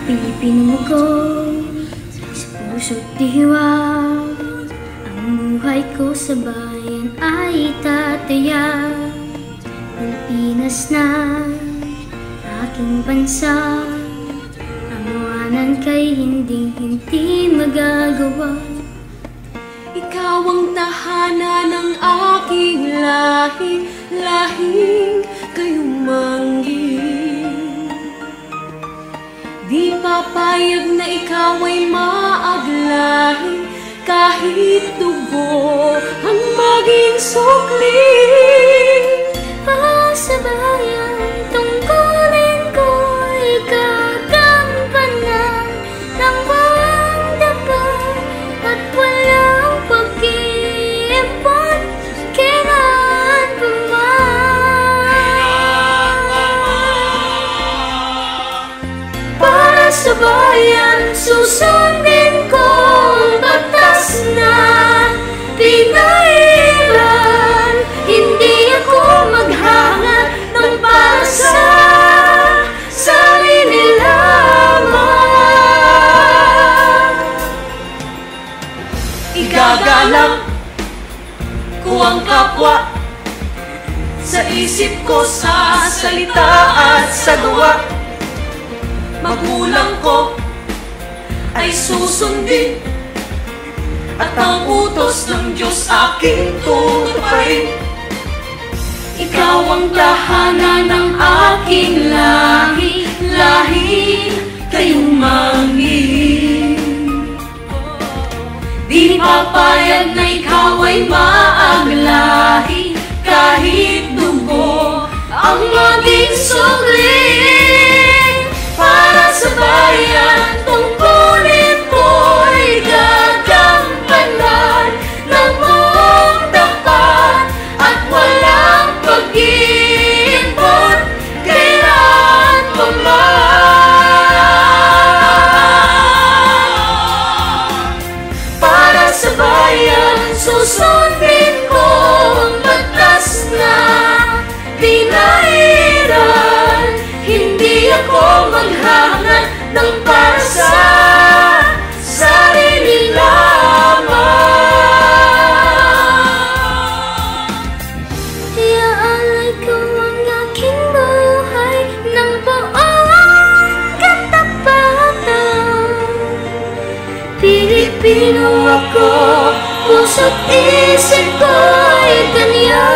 Pilipino ko sa puso't diwa, ang buhay ko sa bayan ay tataya. Pilipinas na aking bansa, amuanan kay hindi magagawa. Ikaw ang tahanan ng aking lahi, lahing kayumanggi. Di papayag na ikaw ay maaglahi, kahit dugo ang maging sukli. Para sa bayan, tungkulin ko'y gagampanan ng buong dapat at walang pag-iipon kailan para sa bayan, susundin ko ang batas na pinairan. Hindi ako maghangad ng para sa sarili lamang. Igagalang ko ang kapwa, sa isip ko, sa salita at sa gawa. Magulang ko ay susundin, at ang utos ng Diyos aking tutuparin. Ikaw ang tahanan ng aking lahi, lahing kayumanggi. Di papayag na ikaw ay maaglahi, kahit dugo ang maging sukli. Para sa bayan, tungkulin ko'y gagampanan ng buong tapat at walang pag-iipon kailan pa man. Para sa bayan, susundin ko ang batas na pinairan. Hindi ako maghangad ng para sa sarili lamang. Iaalay ko ang aking buhay ng buong katapatan. Pilipino ako, puso't isip ko'y kanya.